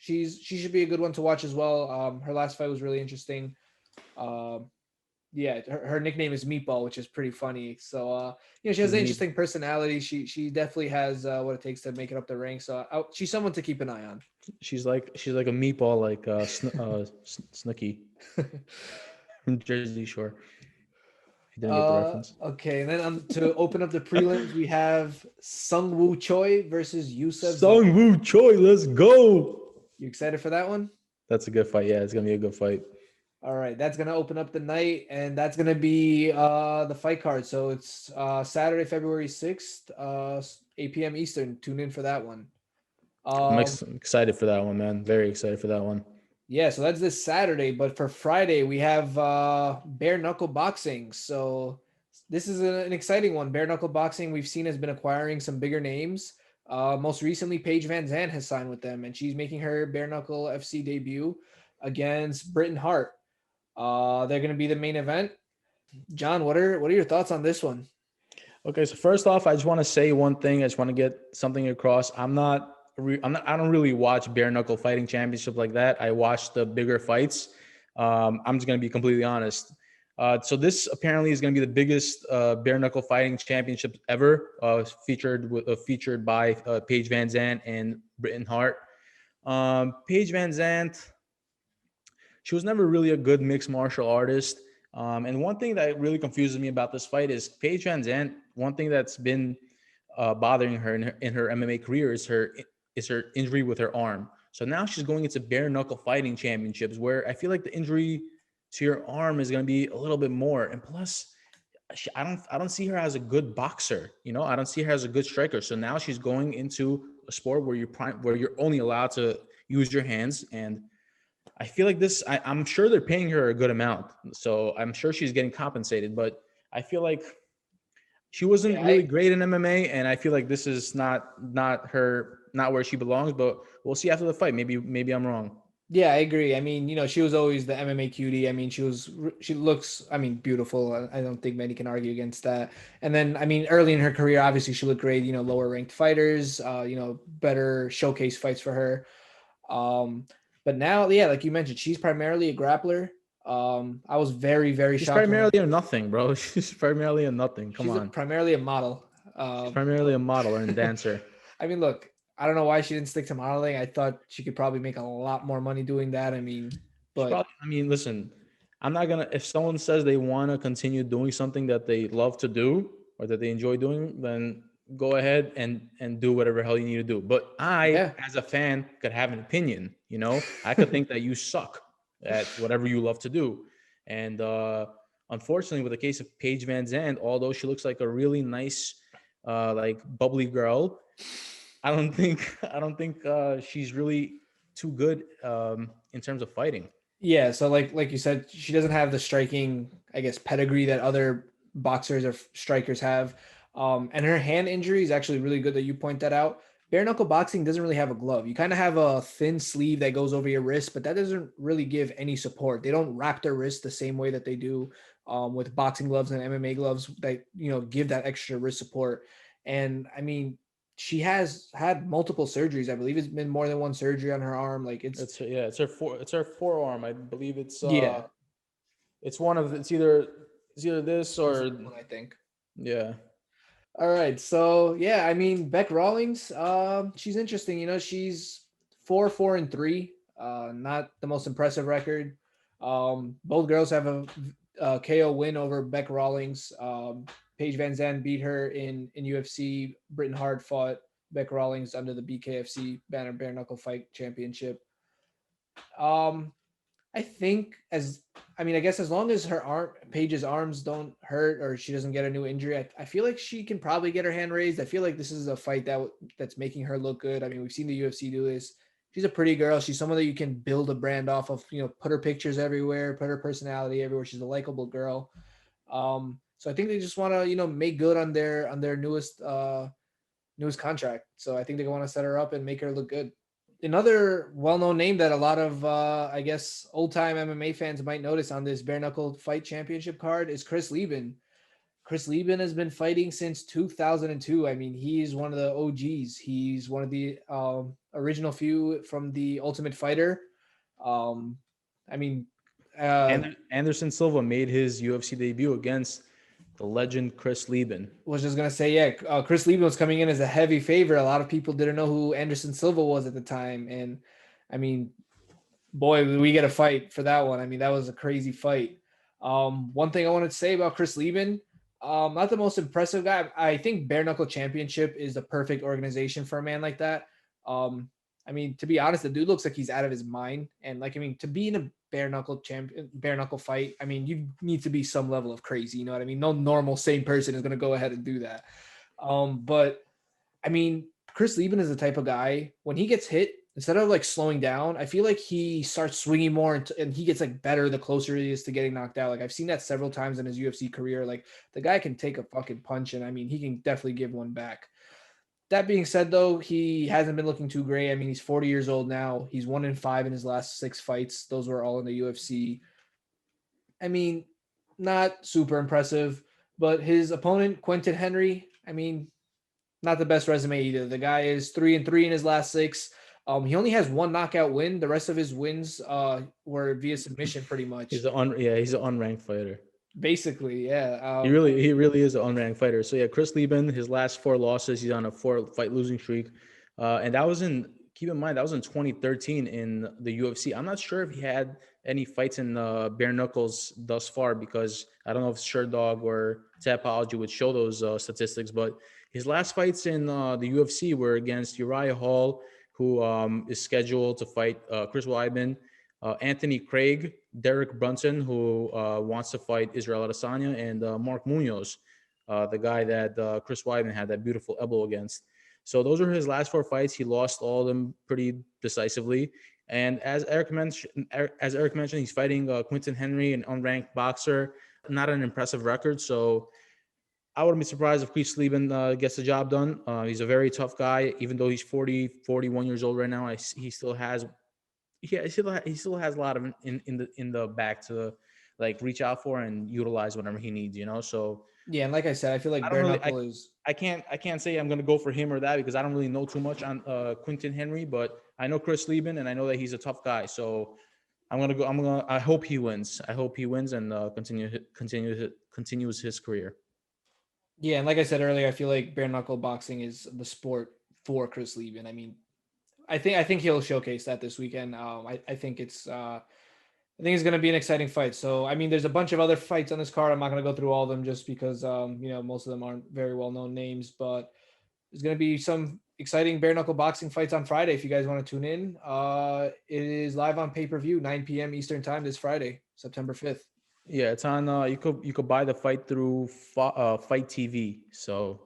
She should be a good one to watch as well. Her last fight was really interesting. Yeah, her nickname is Meatball, which is pretty funny. So she has an interesting personality. She definitely has what it takes to make it up the ranks. So she's someone to keep an eye on. She's like a meatball, like Snooki from Jersey Shore. He didn't get the reference. Okay, and then to open up the prelims, we have Sung Woo Choi versus Yusuf. Sung Woo Choi, let's go. You excited for that one? That's a good fight. Yeah, it's gonna be a good fight. All right, that's gonna open up the night, and that's gonna be the fight card. So it's Saturday, February 6th, 8 p.m. Eastern. Tune in for that one. I'm excited for that one, man. Very excited for that one. Yeah, so that's this Saturday. But for Friday, we have bare knuckle boxing. So this is an exciting one. Bare knuckle boxing, we've seen, has been acquiring some bigger names. Most recently, Paige Vanzant has signed with them, and she's making her bare knuckle FC debut against Britton Hart. They're going to be the main event. John, what are your thoughts on this one? Okay, so first off, I just want to say one thing. I just want to get something across. I don't really watch bare knuckle fighting championship like that. I watch the bigger fights. I'm just going to be completely honest. So this apparently is going to be the biggest bare knuckle fighting championship ever, featured by Paige Vanzant and Britain Hart. Paige Vanzant, she was never really a good mixed martial artist. And one thing that really confuses me about this fight is Paige Vanzant. One thing that's been bothering her in her MMA career is her injury with her arm. So now she's going into bare knuckle fighting championships, where I feel like the injury to your arm is going to be a little bit more. And plus, I don't see her as a good boxer. I don't see her as a good striker. So now she's going into a sport where you're only allowed to use your hands. And I feel like this. I'm sure they're paying her a good amount, so I'm sure she's getting compensated. But I feel like she wasn't really great in MMA, and I feel like this is not where she belongs. But we'll see after the fight. Maybe I'm wrong. Yeah, I agree. I mean, she was always the MMA cutie. I mean, she looks, I mean, beautiful. I don't think many can argue against that. And then, I mean, early in her career, obviously she looked great, lower ranked fighters, better showcase fights for her. But now, yeah, like you mentioned, she's primarily a grappler. I was very, very She's shocked. Primarily a nothing, bro. She's primarily a nothing. Come on. Primarily a model. She's primarily a model and dancer. I mean, look, I don't know why she didn't stick to modeling. I thought she could probably make a lot more money doing that. I mean, but listen, I'm not gonna. If someone says they want to continue doing something that they love to do or that they enjoy doing, then go ahead and do whatever hell you need to do. But as a fan, could have an opinion. I could think that you suck at whatever you love to do. And unfortunately, with the case of Paige Vanzant, although she looks like a really nice, like bubbly girl, I don't think she's really too good in terms of fighting. Yeah, so like you said, she doesn't have the striking, I guess, pedigree that other boxers or strikers have. And her hand injury is actually really good that you point that out. Bare knuckle boxing doesn't really have a glove. You kind of have a thin sleeve that goes over your wrist, but that doesn't really give any support. They don't wrap their wrist the same way that they do with boxing gloves and MMA gloves that, give that extra wrist support. And I mean, she has had multiple surgeries. I believe it's been more than one surgery on her arm. Like it's her forearm. I believe it's yeah. It's either this or one, I think. Yeah. All right. So yeah, I mean, Beck Rawlings, she's interesting. She's 4-4-3. Not the most impressive record. Both girls have a KO win over Beck Rawlings. Paige Vanzant beat her in UFC. Britain Hart fought Beck Rawlings under the BKFC banner bare knuckle fight championship. I think I guess as long as Paige's arms don't hurt or she doesn't get a new injury, I feel like she can probably get her hand raised. I feel like this is a fight that's making her look good. I mean, we've seen the UFC do this. She's a pretty girl. She's someone that you can build a brand off of, put her pictures everywhere, put her personality everywhere. She's a likable girl. So I think they just want to, make good on their newest contract. So I think they want to set her up and make her look good. Another well-known name that a lot of, I guess, old-time MMA fans might notice on this bare knuckle fight championship card is Chris Leben. Chris Leben has been fighting since 2002. I mean, he's one of the OGs. He's one of the original few from the Ultimate Fighter. Anderson Silva made his UFC debut against the legend Chris Leben. Was just gonna say, yeah, Chris Leben was coming in as a heavy favorite. A lot of people didn't know who Anderson Silva was at the time, and I mean, boy, we get a fight for that one. I mean, that was a crazy fight. One thing I wanted to say about Chris Leben, not the most impressive guy. I think Bare Knuckle Championship is the perfect organization for a man like that. I mean, to be honest, the dude looks like he's out of his mind, and to be in a bare knuckle fight, I mean, you need to be some level of crazy, you know what I mean? No normal sane person is going to go ahead and do that. But I mean, Chris Leben is the type of guy, when he gets hit, instead of slowing down, I feel like he starts swinging more and he gets better the closer he is to getting knocked out. I've seen that several times in his UFC career. The guy can take a fucking punch, and I mean, he can definitely give one back. That being said, though, he hasn't been looking too great. I mean, he's 40 years old now. He's 1-5 in his last 6 fights. Those were all in the UFC. I mean, not super impressive, but his opponent, Quentin Henry, I mean, not the best resume either. The guy is 3-3 in his last 6. He only has 1 knockout win. The rest of his wins were via submission, pretty much. He's an unranked fighter. Basically, yeah. He really is an unranked fighter. So yeah, Chris Leben, his last 4 losses, he's on a 4-fight losing streak, and that was in. Keep in mind that was in 2013 in the UFC. I'm not sure if he had any fights in bare knuckles thus far because I don't know if Sherdog or Tapology would show those statistics. But his last fights in the UFC were against Uriah Hall, who is scheduled to fight Chris Weidman, Anthony Craig, Derek Brunson, who wants to fight Israel Adesanya, and Mark Munoz, the guy that Chris Weidman had that beautiful elbow against. So those are his last 4 fights. He lost all of them pretty decisively. And as Eric mentioned, he's fighting Quinton Henry, an unranked boxer, not an impressive record. So I wouldn't be surprised if Chris Leben gets the job done. He's a very tough guy, even though he's 41 years old right now. He still has he still has a lot of in the back to like reach out for and utilize whenever he needs, So yeah, and like I said, I feel I like don't bare really knuckle is. I can't say I'm gonna go for him or that because I don't really know too much on Quinton Henry, but I know Chris Leben and I know that he's a tough guy. So I hope he wins. I hope he wins and continues his career. Yeah, and like I said earlier, I feel like bare knuckle boxing is the sport for Chris Leben. I mean, I think he'll showcase that this weekend. I think it's going to be an exciting fight. So, I mean, there's a bunch of other fights on this card. I'm not going to go through all of them just because, most of them aren't very well known names. But there's going to be some exciting bare knuckle boxing fights on Friday. If you guys want to tune in, it is live on pay per view, 9 p.m. Eastern time this Friday, September 5th. Yeah, it's on. You could buy the fight through Fight TV. So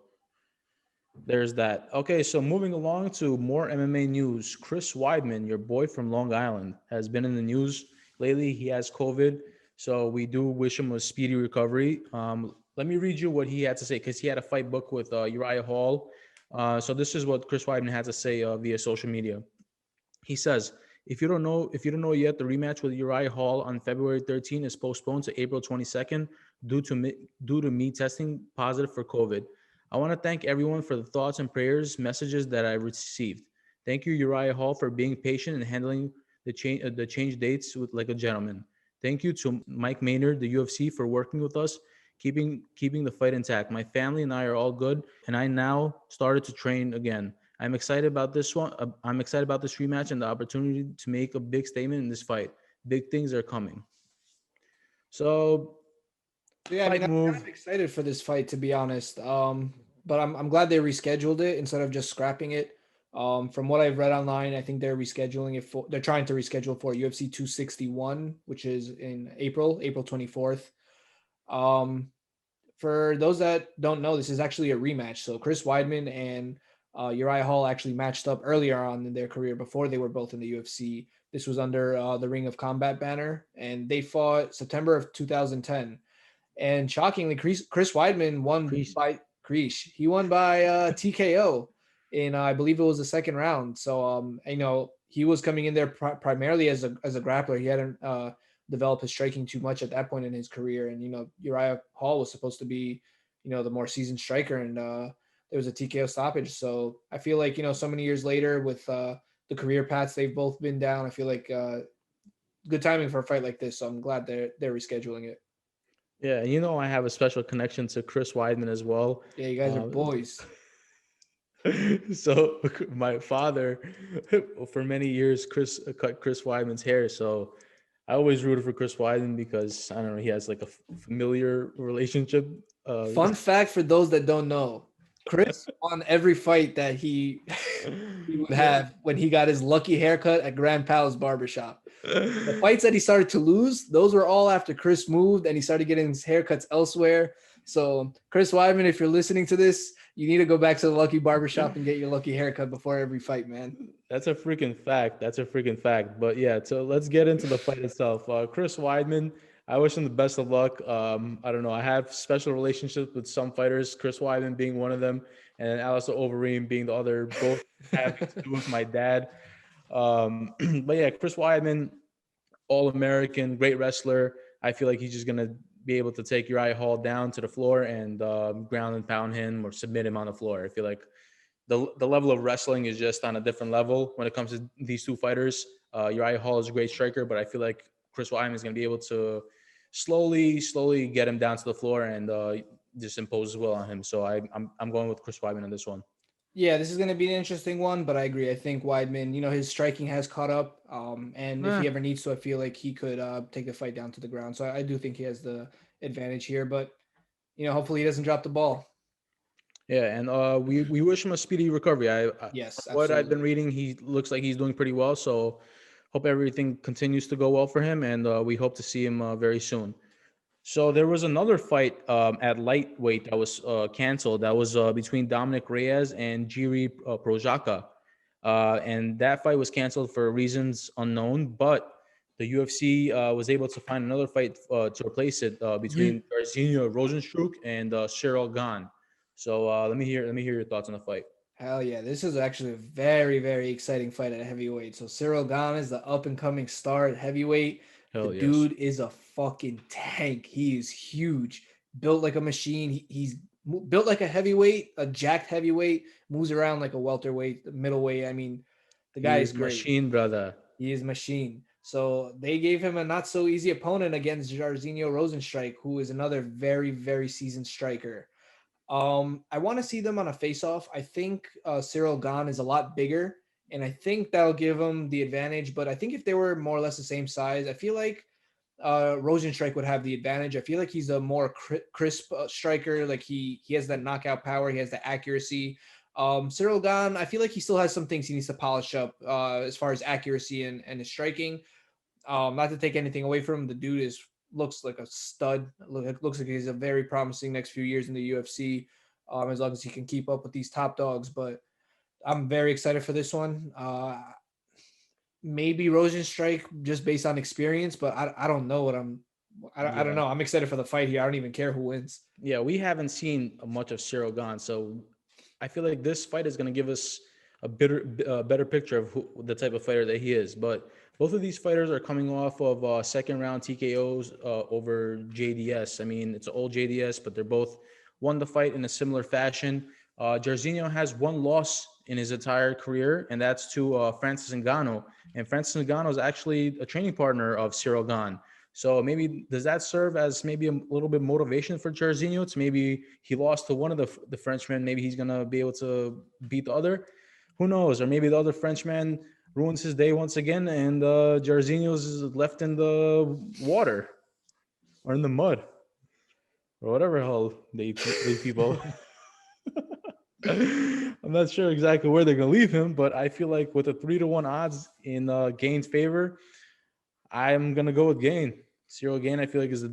there's that. Okay, so moving along to more MMA news. Chris Weidman, your boy from Long Island, has been in the news lately. He has COVID, so we do wish him a speedy recovery. Let me read you what he had to say because he had a fight book with Uriah Hall. So this is what Chris Weidman had to say via social media. He says, if you don't know yet, the rematch with Uriah Hall on February 13 is postponed to April 22nd due to me testing positive for COVID. I want to thank everyone for the thoughts and prayers, messages that I received. Thank you, Uriah Hall, for being patient and handling the change dates with like a gentleman. Thank you to Mike Maynard, the UFC, for working with us, keeping the fight intact. My family and I are all good, and I now started to train again. I'm excited about this one. I'm excited about this rematch and the opportunity to make a big statement in this fight. Big things are coming. So, Yeah, I mean, fight I'm kind move. of excited for this fight to be honest. But I'm glad they rescheduled it instead of just scrapping it. From what I've read online, I think they're trying to reschedule for UFC 261, which is in April 24th. Um, for those that don't know, this is actually a rematch. So Chris Weidman and Uriah Hall actually matched up earlier on in their career before they were both in the UFC. This was under the Ring of Combat banner, and they fought September of 2010. And shockingly, Chris Weidman won Crease. by Krish. He won by TKO in I believe it was the second round. So he was coming in there primarily as a grappler. He hadn't developed his striking too much at that point in his career. And Uriah Hall was supposed to be the more seasoned striker, and there was a TKO stoppage. So I feel like so many years later with the career paths they've both been down, I feel like good timing for a fight like this. So I'm glad they're rescheduling it. Yeah, I have a special connection to Chris Weidman as well. Yeah, you guys are Uh, boys. so my father, for many years, cut Chris Weidman's hair. So I always rooted for Chris Weidman because I don't know, he has like a familiar relationship. Fun fact for those that don't know, Chris won every fight that he would yeah. have when he got his lucky haircut at Grand Palace Barbershop. The fights that he started to lose, those were all after Chris moved and he started getting his haircuts elsewhere. So, Chris Weidman, if you're listening to this, you need to go back to the Lucky Barbershop and get your lucky haircut before every fight, man. That's a freaking fact. That's a freaking fact. But yeah, so let's get into the fight itself. Chris Weidman, I wish him the best of luck. I don't know. I have special relationships with some fighters, Chris Weidman being one of them, and Alistair Overeem being the other, both having to do with my dad. But yeah, Chris Weidman, All American, great wrestler. I feel like he's just going to be able to take Uriah Hall down to the floor and ground and pound him or submit him on the floor. I feel like the level of wrestling is just on a different level when it comes to these two fighters. Uriah Hall is a great striker, but I feel like Chris Weidman is going to be able to slowly get him down to the floor and just impose his will on him. So I'm going with Chris Weidman on this one. Yeah, this is going to be an interesting one, but I agree. I think Weidman, his striking has caught up. And if he ever needs to, I feel like he could take the fight down to the ground. So I do think he has the advantage here, but hopefully he doesn't drop the ball. Yeah, and we wish him a speedy recovery. Yes, from what I've absolutely. been reading, he looks like he's doing pretty well. So hope everything continues to go well for him, and we hope to see him very soon. So there was another fight at lightweight that was canceled. That was between Dominic Reyes and Jiri Prochazka. And that fight was canceled for reasons unknown, but the UFC was able to find another fight to replace it between Jairzinho Rozenstruik and Cyril Gane. So let me hear your thoughts on the fight. Hell yeah, this is actually a very, very exciting fight at heavyweight. So Cyril Gane is the up and coming star at heavyweight. The Hell yes. dude is a fucking tank. He is huge, built like a machine. He's built like a heavyweight, a jacked heavyweight, moves around like a welterweight, middleweight. I mean, the guy is great. Machine, brother. He is machine. So they gave him a not so easy opponent against Jairzinho Rozenstruik, who is another very, very seasoned striker. I want to see them on a face-off. I think Cyril Gane is a lot bigger, and I think that'll give him the advantage. But I think if they were more or less the same size, I feel like Rozenstruik would have the advantage. I feel like he's a more crisp striker. Like he has that knockout power. He has the accuracy. Cyril Gane, I feel like he still has some things he needs to polish up as far as accuracy and his striking. Not to take anything away from him, the dude looks like a stud. Looks like he's a very promising next few years in the UFC, as long as he can keep up with these top dogs. But I'm very excited for this one. Maybe Rozenstruik just based on experience, but I don't know I don't know. I'm excited for the fight here. I don't even care who wins. Yeah, we haven't seen much of Cyril Gane, so I feel like this fight is going to give us a better picture of the type of fighter that he is. But both of these fighters are coming off of second round TKOs over JDS. I mean, it's an old JDS, but they're both won the fight in a similar fashion. Jairzinho has one loss in his entire career, and that's to Francis Ngannou. And Francis Ngannou is actually a training partner of Cyril Gane. So maybe does that serve as maybe a little bit motivation for Jairzinho to maybe he lost to one of the Frenchmen. Maybe he's going to be able to beat the other. Who knows? Or maybe the other Frenchman ruins his day once again and Jairzinho's is left in the water or in the mud or whatever hell they people. I'm not sure exactly where they're going to leave him, but I feel like with a 3-1 odds in Gane's favor, I'm going to go with Gane. Cyril Gane, I feel like, is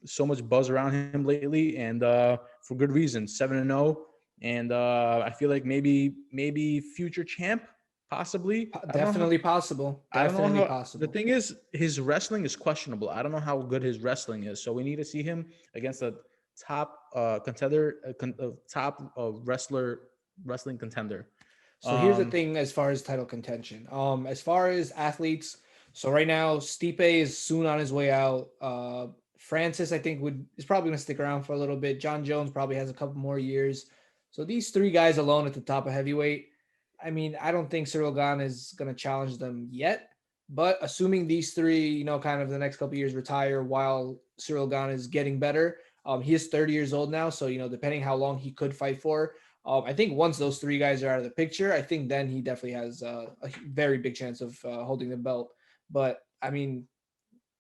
so much buzz around him lately, and for good reason. 7-0, and I feel like maybe future champ, possibly. Definitely possible. Definitely possible. The thing is, his wrestling is questionable. I don't know how good his wrestling is, so we need to see him against a top contender, top wrestling contender. So here's the thing as far as title contention. As far as athletes. So right now, Stipe is soon on his way out. Francis, I think, is probably going to stick around for a little bit. John Jones probably has a couple more years. So these three guys alone at the top of heavyweight, I mean, I don't think Cyril Gane is going to challenge them yet. But assuming these three, kind of the next couple of years retire while Cyril Gane is getting better, he is 30 years old now. So, depending how long he could fight for, I think once those three guys are out of the picture, I think then he definitely has a very big chance of holding the belt. But I mean,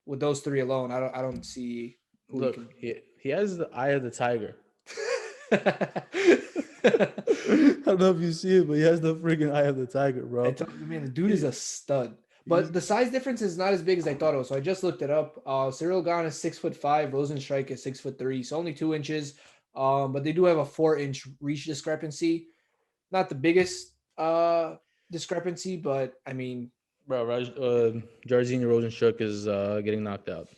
with those three alone, I don't see. Look, he has the eye of the tiger. I don't know if you see it, but he has the freaking eye of the tiger, bro. The dude is a stud. But the size difference is not as big as I thought it was. So I just looked it up. Cyril Gane is 6'5", Rozenstruik is 6'3", so only 2 inches. But they do have a 4-inch reach discrepancy. Not the biggest discrepancy, but I mean, bro, Jairzinho Rozenstruik is getting knocked out.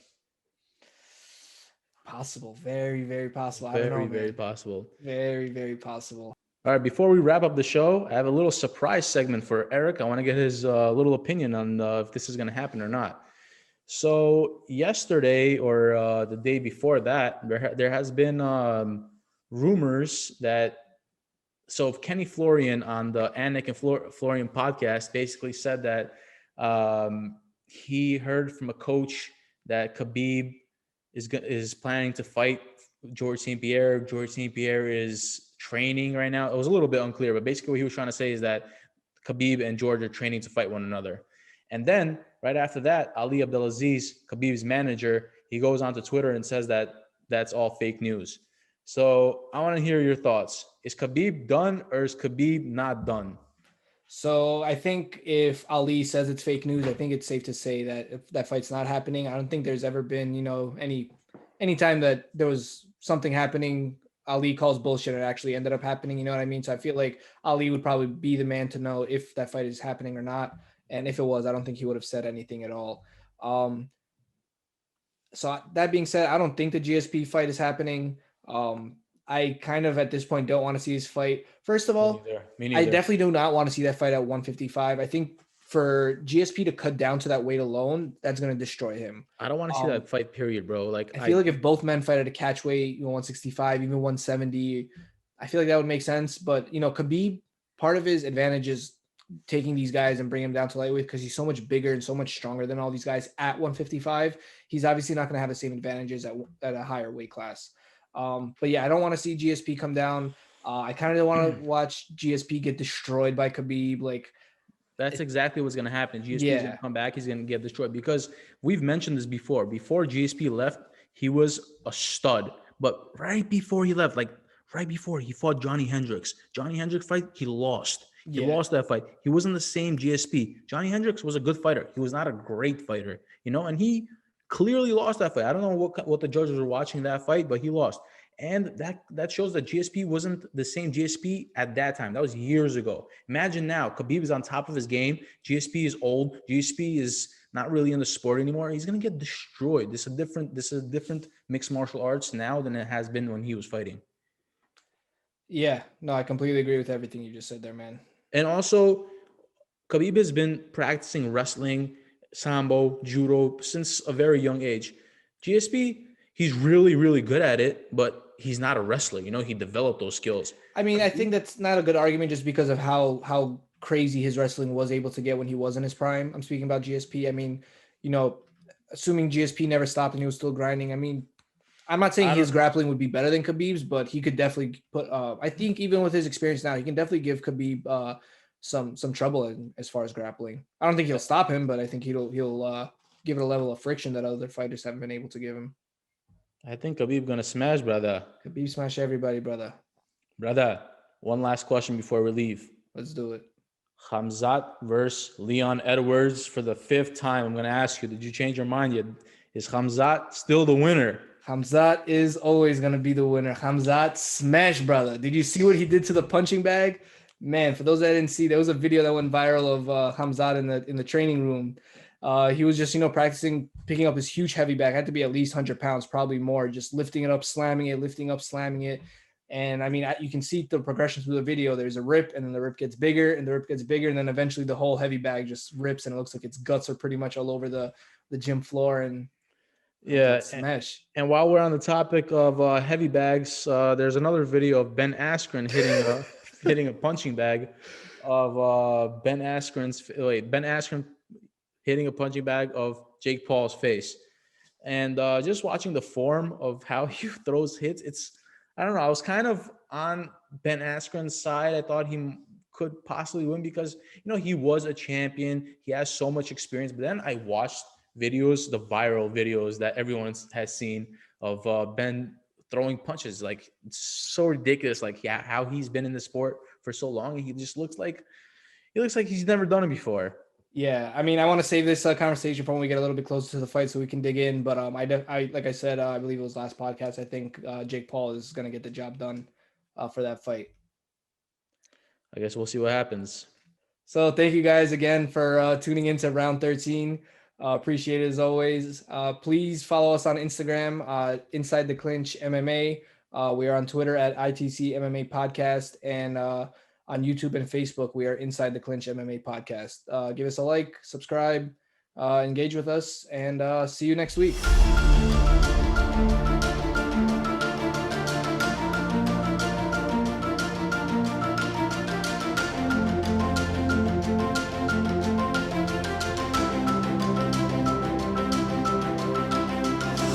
Possible, very, very possible. Very possible. Very, very possible. All right, before we wrap up the show, I have a little surprise segment for Eric. I want to get his little opinion on if this is going to happen or not. So yesterday or the day before that, there has been rumors that Kenny Florian on the Anik and Florian podcast basically said that he heard from a coach that Khabib is planning to fight George St. Pierre. George St. Pierre is training right now. It was a little bit unclear, but basically what he was trying to say is that Khabib and George are training to fight one another. And then right after that, Ali Abdelaziz, Khabib's manager, he goes onto Twitter and says that that's all fake news. So I want to hear your thoughts. Is Khabib done or is Khabib not done? So I think if Ali says it's fake news, I think it's safe to say that if that fight's not happening, I don't think there's ever been, any time that there was something happening, Ali calls bullshit and it actually ended up happening. You know what I mean? So I feel like Ali would probably be the man to know if that fight is happening or not. And if it was, I don't think he would have said anything at all. So that being said, I don't think the GSP fight is happening. I kind of at this point don't want to see his fight. First of all, Me neither. I definitely do not want to see that fight at 155. I think for GSP to cut down to that weight alone, that's going to destroy him. I don't want to see that fight, period, bro. Like I feel like if both men fight at a catch weight, 165, even 170, I feel like that would make sense. But Khabib, part of his advantage is taking these guys and bringing them down to lightweight because he's so much bigger and so much stronger than all these guys at 155. He's obviously not going to have the same advantages at a higher weight class. But yeah, I don't want to see GSP come down. I kind of want to watch GSP get destroyed by Khabib. Like that's exactly what's going to happen. GSP is going to come back. He's going to get destroyed because we've mentioned this before. Before GSP left, he was a stud. But right before he left, right before he fought Johnny Hendricks fight, he lost. He lost that fight. He wasn't the same GSP. Johnny Hendricks was a good fighter. He was not a great fighter, and he clearly lost that fight. I don't know what the judges were watching that fight, but he lost. And that shows that GSP wasn't the same GSP at that time. That was years ago. Imagine now, Khabib is on top of his game. GSP is old. GSP is not really in the sport anymore. He's going to get destroyed. This is a different mixed martial arts now than it has been when he was fighting. Yeah, no, I completely agree with everything you just said there, man. And also, Khabib has been practicing wrestling, sambo, judo since a very young age. GSP, he's really, really good at it, but he's not a wrestler. He developed those skills. I mean, I think that's not a good argument just because of how crazy his wrestling was able to get when he was in his prime. I'm speaking about GSP. I mean, assuming GSP never stopped and he was still grinding. I mean, I'm not saying his grappling would be better than Khabib's, but he could definitely put. I think even with his experience now, he can definitely give Khabib some trouble as far as grappling. I don't think he'll stop him, but I think he'll give it a level of friction that other fighters haven't been able to give him. I think Khabib gonna smash, brother. Khabib smash everybody, brother. Brother, one last question before we leave. Let's do it. Khamzat versus Leon Edwards for the 5th time. I'm gonna ask you, did you change your mind yet? Is Khamzat still the winner? Khamzat is always going to be the winner. Khamzat smash, brother. Did you see what he did to the punching bag? Man, for those that didn't see, there was a video that went viral of Khamzat in the training room. He was just, practicing picking up his huge heavy bag. Had to be at least 100 pounds, probably more. Just lifting it up, slamming it, lifting up, slamming it. And, I mean, you can see the progression through the video. There's a rip, and then the rip gets bigger, and the rip gets bigger, and then eventually the whole heavy bag just rips, and it looks like its guts are pretty much all over the gym floor. And yeah, smash. And while we're on the topic of heavy bags, there's another video of Ben Askren hitting a punching bag of Ben Askren hitting a punching bag of Jake Paul's face. And just watching the form of how he throws hits, I don't know. I was kind of on Ben Askren's side. I thought he could possibly win because, he was a champion. He has so much experience. But then I watched the viral videos that everyone has seen of Ben throwing punches. Like, it's so ridiculous. Like, how he's been in the sport for so long, and he just looks like he's never done it before. Yeah, I mean, I want to save this conversation for when we get a little bit closer to the fight so we can dig in. But I like I said, I believe it was last podcast. I think Jake Paul is going to get the job done for that fight. I guess we'll see what happens. So thank you guys again for tuning into round 13. Appreciate it as always. Please follow us on Instagram, Inside the Clinch MMA. We are on Twitter at ITC MMA Podcast, and on YouTube and Facebook, we are Inside the Clinch MMA Podcast. Give us a like, subscribe, engage with us, and see you next week.